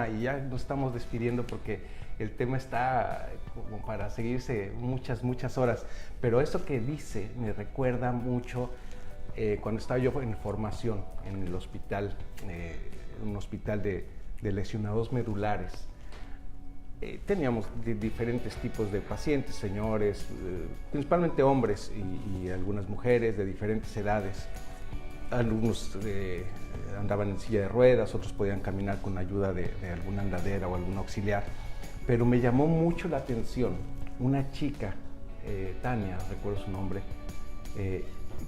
y ya nos estamos despidiendo porque el tema está como para seguirse muchas horas, pero eso que dice me recuerda mucho cuando estaba yo en formación en el hospital, un hospital de lesionados medulares. Teníamos diferentes tipos de pacientes, señores, principalmente hombres y algunas mujeres de diferentes edades. Algunos andaban en silla de ruedas, otros podían caminar con ayuda de alguna andadera o algún auxiliar. Pero me llamó mucho la atención una chica, Tania, recuerdo su nombre,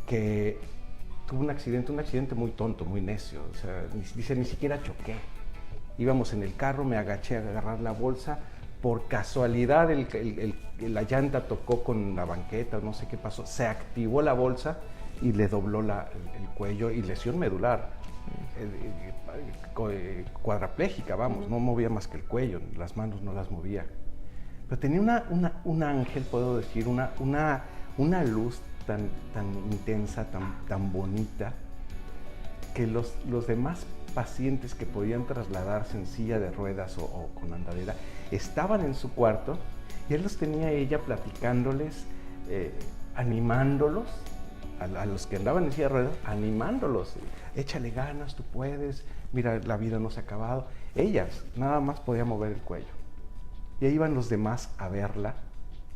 que tuvo un accidente muy tonto, muy necio. O sea, dice, ni siquiera choqué. Íbamos en el carro, me agaché a agarrar la bolsa, por casualidad la llanta tocó con la banqueta, no sé qué pasó, se activó la bolsa y le dobló el cuello y lesión medular, cuadraplégica, vamos, no movía más que el cuello, las manos no las movía. Pero tenía un ángel, puedo decir, una luz tan intensa, tan bonita, que los demás pacientes que podían trasladarse en silla de ruedas o con andadera estaban en su cuarto y él los tenía ella platicándoles, animándolos, a los que andaban en silla de ruedas, animándolos, échale ganas, tú puedes, mira, la vida no se ha acabado. Ellas nada más podían mover el cuello y ahí iban los demás a verla,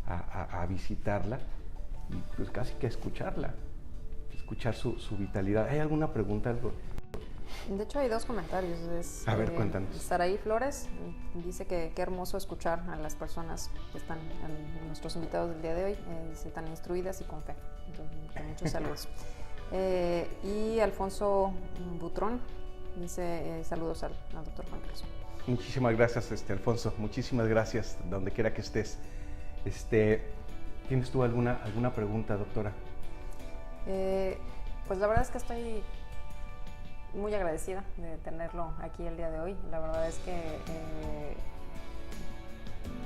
a visitarla y pues casi que a escucharla, escuchar su vitalidad. ¿Hay alguna pregunta? De hecho, hay dos comentarios. A ver, cuéntanos. Saraí Flores dice que qué hermoso escuchar a las personas que están, nuestros invitados del día de hoy, dice, tan instruidas y con fe. Entonces, muchos saludos. Y Alfonso Butrón dice saludos al doctor Juan Carlos. Muchísimas gracias, Alfonso. Muchísimas gracias, donde quiera que estés. ¿Tienes tú alguna pregunta, doctora? Pues la verdad es que estoy muy agradecida de tenerlo aquí el día de hoy. La verdad es que,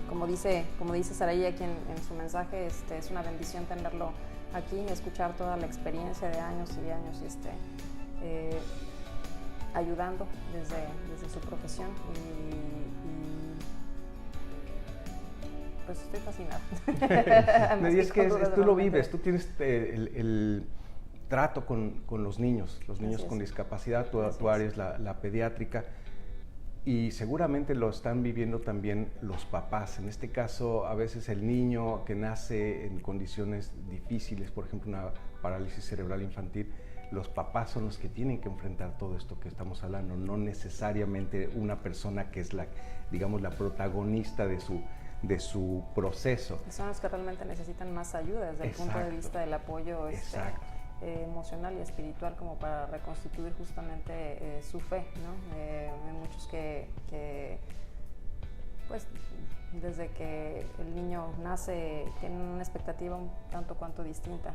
como dice Saraí aquí en su mensaje, es una bendición tenerlo aquí, escuchar toda la experiencia de años y años, ayudando desde su profesión y pues estoy fascinada. Y es que tú lo vives, tú tienes el trato con los niños con discapacidad, tu área es la pediátrica y seguramente lo están viviendo también los papás. En este caso, a veces el niño que nace en condiciones difíciles, por ejemplo una parálisis cerebral infantil, los papás son los que tienen que enfrentar todo esto que estamos hablando, no necesariamente una persona que es la protagonista de su proceso. Son los que realmente necesitan más ayuda desde el punto de vista del apoyo emocional y espiritual, como para reconstituir justamente su fe, ¿no? Hay muchos que pues desde que el niño nace tienen una expectativa un tanto cuanto distinta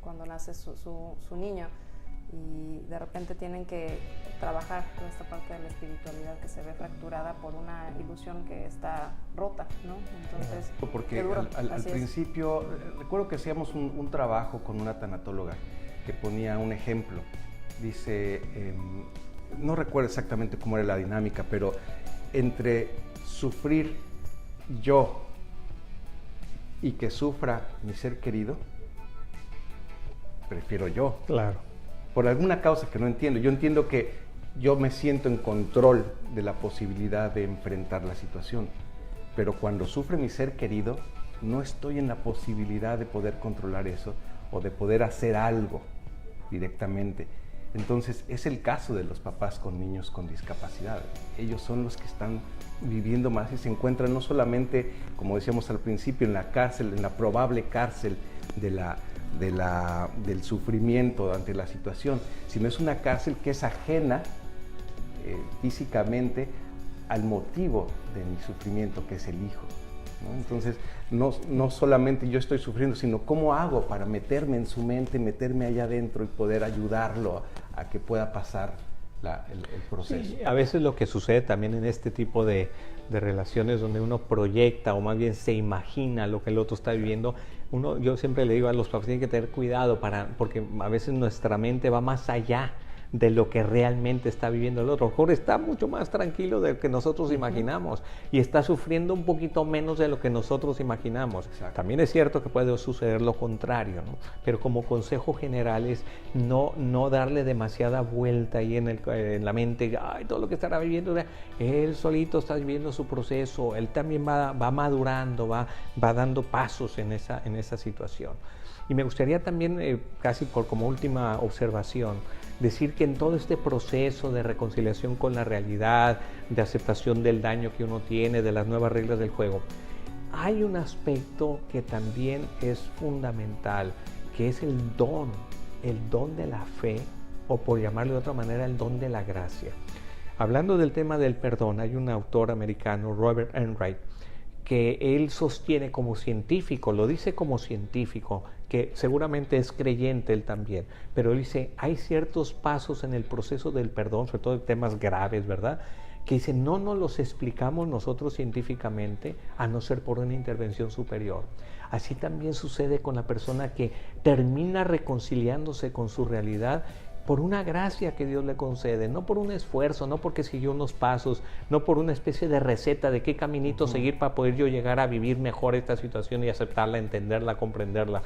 cuando nace su niño, y de repente tienen que trabajar toda esta parte de la espiritualidad que se ve fracturada por una ilusión que está rota, ¿no? Entonces, porque al principio, recuerdo que hacíamos un trabajo con una tanatóloga que ponía un ejemplo. Dice, no recuerdo exactamente cómo era la dinámica, pero entre sufrir yo y que sufra mi ser querido, prefiero yo. Claro. Por alguna causa que no entiendo. Yo entiendo que yo me siento en control de la posibilidad de enfrentar la situación, pero cuando sufre mi ser querido, no estoy en la posibilidad de poder controlar eso o de poder hacer algo directamente. Entonces, es el caso de los papás con niños con discapacidad. Ellos son los que están viviendo más y se encuentran no solamente, como decíamos al principio, en la cárcel, en la probable cárcel del sufrimiento ante la situación, sino es una cárcel que es ajena físicamente al motivo de mi sufrimiento, que es el hijo, ¿no? Entonces, no solamente yo estoy sufriendo, sino cómo hago para meterme en su mente, meterme allá adentro y poder ayudarlo a que pueda pasar el proceso. Sí, a veces lo que sucede también en este tipo de relaciones donde uno proyecta o más bien se imagina lo que el otro está viviendo, yo siempre le digo a los papás, tienen que tener cuidado porque a veces nuestra mente va más allá de lo que realmente está viviendo el otro. A lo mejor está mucho más tranquilo de lo que nosotros imaginamos y está sufriendo un poquito menos de lo que nosotros imaginamos. Exacto. También es cierto que puede suceder lo contrario, ¿no? Pero como consejo general es no darle demasiada vuelta ahí en la mente, ay, todo lo que estará viviendo. Él solito está viviendo su proceso, él también va madurando, va dando pasos en esa situación. Y me gustaría también, casi como última observación, decir que en todo este proceso de reconciliación con la realidad, de aceptación del daño que uno tiene, de las nuevas reglas del juego, hay un aspecto que también es fundamental, que es el don de la fe, o por llamarlo de otra manera, el don de la gracia. Hablando del tema del perdón, hay un autor americano, Robert Enright, que él sostiene como científico, lo dice como científico, que seguramente es creyente él también, pero él dice, hay ciertos pasos en el proceso del perdón, sobre todo en temas graves, ¿verdad?, que dice, no nos los explicamos nosotros científicamente, a no ser por una intervención superior. Así también sucede con la persona que termina reconciliándose con su realidad por una gracia que Dios le concede, no por un esfuerzo, no porque siguió unos pasos, no por una especie de receta de qué caminito seguir para poder yo llegar a vivir mejor esta situación y aceptarla, entenderla, comprenderla.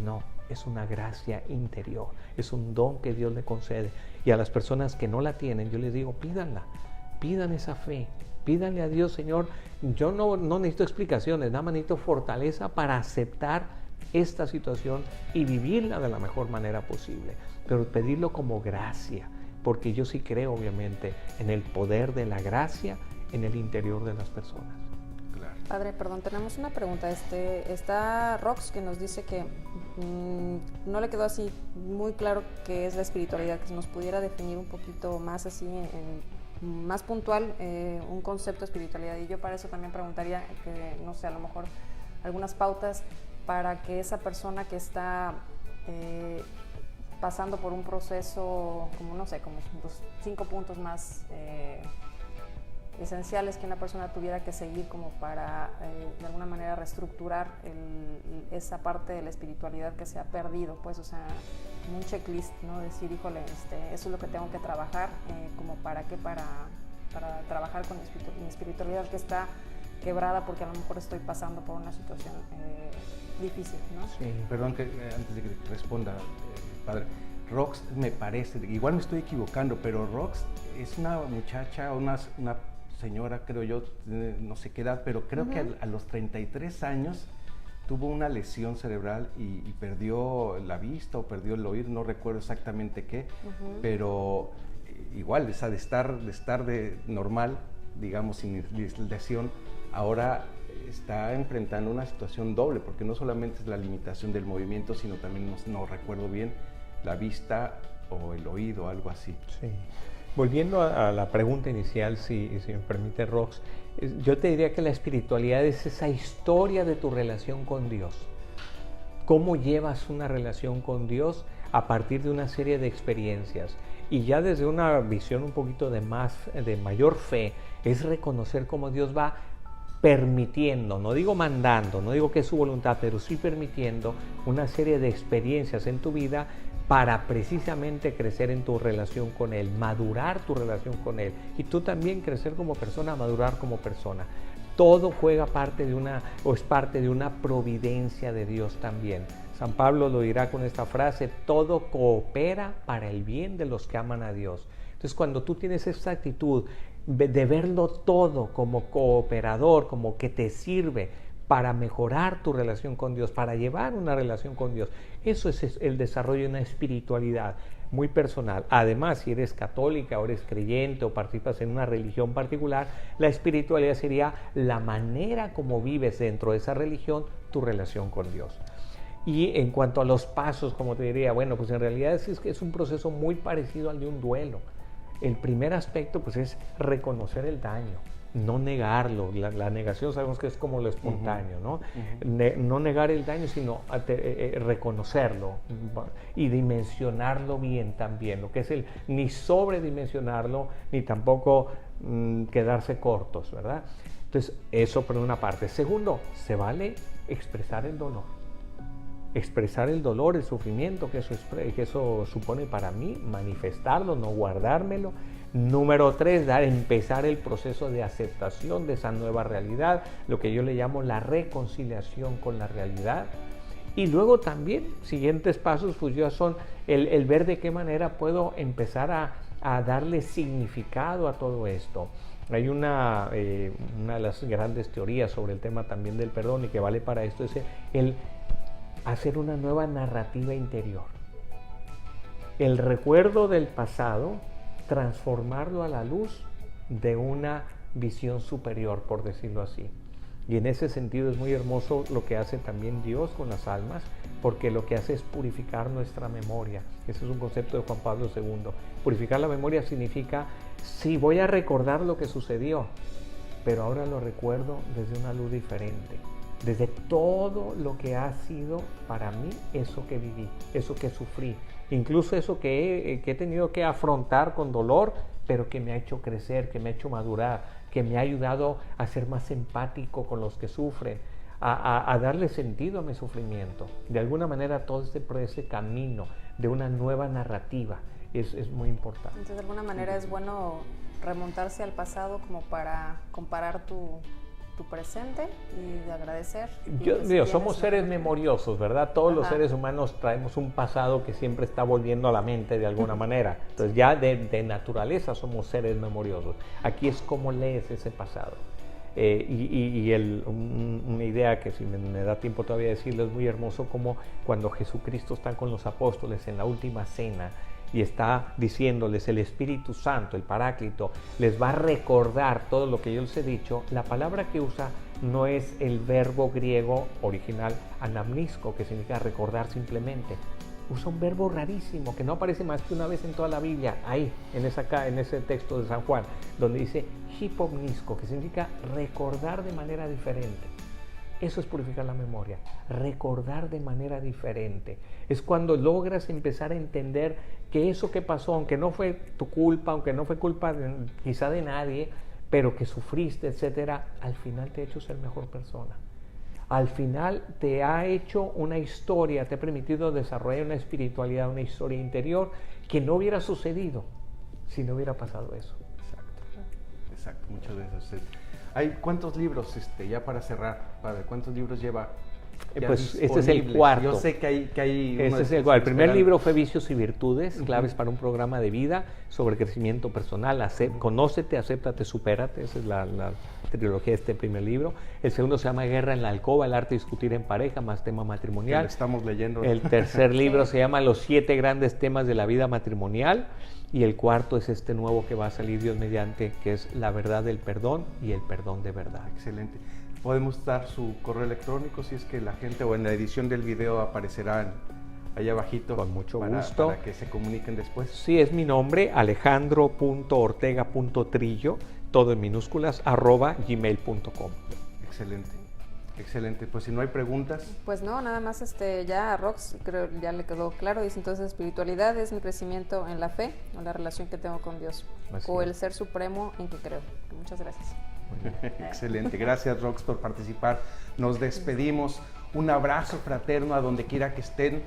No, es una gracia interior, es un don que Dios le concede. Y a las personas que no la tienen, yo les digo, pídanla, pidan esa fe, pídanle a Dios, Señor, yo no necesito explicaciones, nada más necesito fortaleza para aceptar esta situación y vivirla de la mejor manera posible, pero pedirlo como gracia, porque yo sí creo obviamente en el poder de la gracia en el interior de las personas. Claro. Padre, perdón, tenemos una pregunta. Está Rox que nos dice que no le quedó así muy claro qué es la espiritualidad, que nos pudiera definir un poquito más así, más puntual, un concepto de espiritualidad. Y yo para eso también preguntaría que, no sé, a lo mejor algunas pautas para que esa persona que está pasando por un proceso, como no sé, como los 5 puntos más esenciales que una persona tuviera que seguir como para de alguna manera reestructurar esa parte de la espiritualidad que se ha perdido, pues, o sea, como un checklist, ¿no? Decir, híjole, eso es lo que tengo que trabajar, como para trabajar con mi espiritualidad que está quebrada porque a lo mejor estoy pasando por una situación difícil, ¿no? Sí. Perdón que antes de que responda, padre, Rox me parece, igual me estoy equivocando, pero Rox es una muchacha, una señora, creo yo, no sé qué edad, pero creo que a los 33 años tuvo una lesión cerebral y perdió la vista o perdió el oído, no recuerdo exactamente qué, pero igual, esa de estar normal, digamos, sin lesión, ahora está enfrentando una situación doble, porque no solamente es la limitación del movimiento, sino también, no recuerdo bien, la vista o el oído, algo así. Sí. Volviendo a la pregunta inicial, si me permite, Rox, yo te diría que la espiritualidad es esa historia de tu relación con Dios. ¿Cómo llevas una relación con Dios a partir de una serie de experiencias? Y ya desde una visión un poquito de mayor fe, es reconocer cómo Dios va permitiendo, no digo mandando, no digo que es su voluntad, pero sí permitiendo una serie de experiencias en tu vida para precisamente crecer en tu relación con Él, madurar tu relación con Él y tú también crecer como persona, madurar como persona. todo juega parte de una, o es parte de una providencia de Dios también. San Pablo lo dirá con esta frase: todo coopera para el bien de los que aman a Dios. Entonces, cuando tú tienes esta actitud de verlo todo como cooperador, como que te sirve para mejorar tu relación con Dios, para llevar una relación con Dios, eso es el desarrollo de una espiritualidad muy personal. Además, si eres católica o eres creyente o participas en una religión particular, la espiritualidad sería la manera como vives dentro de esa religión tu relación con Dios. Y en cuanto a los pasos, como te diría, bueno, pues en realidad es un proceso muy parecido al de un duelo. El primer aspecto pues es reconocer el daño, no negarlo. La negación sabemos que es como lo espontáneo, ¿no? No negar el daño, sino reconocerlo y dimensionarlo bien también, lo que es ni sobredimensionarlo, ni tampoco quedarse cortos, ¿verdad? Entonces, eso por una parte. Segundo, se vale expresar el dolor. Expresar el dolor, el sufrimiento que eso supone para mí, manifestarlo, no guardármelo. Número 3, empezar el proceso de aceptación de esa nueva realidad, lo que yo le llamo la reconciliación con la realidad. Y luego también, siguientes pasos, pues ya son el ver de qué manera puedo empezar a darle significado a todo esto. Hay una de las grandes teorías sobre el tema también del perdón y que vale para esto, es el hacer una nueva narrativa interior. El recuerdo del pasado, transformarlo a la luz de una visión superior, por decirlo así. Y en ese sentido es muy hermoso lo que hace también Dios con las almas, porque lo que hace es purificar nuestra memoria. Ese es un concepto de Juan Pablo II. Purificar la memoria significa, sí, voy a recordar lo que sucedió, pero ahora lo recuerdo desde una luz diferente. Desde todo lo que ha sido para mí eso que viví, eso que sufrí, incluso eso que he tenido que afrontar con dolor, pero que me ha hecho crecer, que me ha hecho madurar, que me ha ayudado a ser más empático con los que sufren, a darle sentido a mi sufrimiento. De alguna manera todo ese camino de una nueva narrativa es muy importante. Entonces, de alguna manera es bueno remontarse al pasado como para comparar tu presente y de agradecer. Somos seres memoriosos, ¿verdad? Todos los seres humanos traemos un pasado que siempre está volviendo a la mente de alguna manera. Entonces ya de naturaleza somos seres memoriosos. Aquí es cómo lees ese pasado. Una idea que si me da tiempo todavía decirlo, es muy hermoso como cuando Jesucristo está con los apóstoles en la última cena y está diciéndoles el Espíritu Santo, el Paráclito, les va a recordar todo lo que yo les he dicho. La palabra que usa no es el verbo griego original anamnisko, que significa recordar simplemente. Usa un verbo rarísimo que no aparece más que una vez en toda la Biblia, ahí, en ese texto de San Juan, donde dice hipomnisko, que significa recordar de manera diferente. Eso es purificar la memoria, recordar de manera diferente. Es cuando logras empezar a entender que eso que pasó, aunque no fue tu culpa, aunque no fue culpa quizá de nadie, pero que sufriste, etcétera, al final te ha hecho ser mejor persona. Al final te ha hecho una historia, te ha permitido desarrollar una espiritualidad, una historia interior que no hubiera sucedido si no hubiera pasado eso. Exacto, muchas veces. ¿Cuántos libros, ya para cerrar, padre, cuántos libros lleva? Pues este es el cuarto. Yo sé que hay este es el primer libro fue Vicios y Virtudes, claves para un programa de vida sobre crecimiento personal. Conócete, acéptate, supérate. Esa es la trilogía de este primer libro. El segundo se llama Guerra en la alcoba, el arte de discutir en pareja, más tema matrimonial. Lo estamos leyendo. El tercer libro se llama Los 7 grandes temas de la vida matrimonial. Y el cuarto es este nuevo que va a salir Dios mediante, que es La verdad del perdón y el perdón de verdad. Excelente. Podemos dar su correo electrónico si es que la gente, o en la edición del video aparecerá allá abajito. Con mucho gusto. Para que se comuniquen después. Sí, es mi nombre, alejandro.ortega.trillo, todo en minúsculas, @gmail.com. Excelente. Excelente, pues si no hay preguntas. Pues no, nada más ya a Rox creo ya le quedó claro. Dice entonces espiritualidad es mi crecimiento en la fe, en la relación que tengo con Dios, o el ser supremo en que creo. Muchas gracias. Excelente, gracias Rox por participar. Nos despedimos, un abrazo fraterno a donde quiera que estén,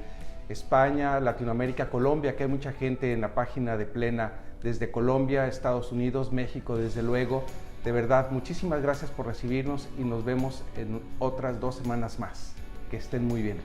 España, Latinoamérica, Colombia, que hay mucha gente en la página de Plena desde Colombia, Estados Unidos, México, desde luego. De verdad, muchísimas gracias por recibirnos y nos vemos en otras 2 semanas más. Que estén muy bien.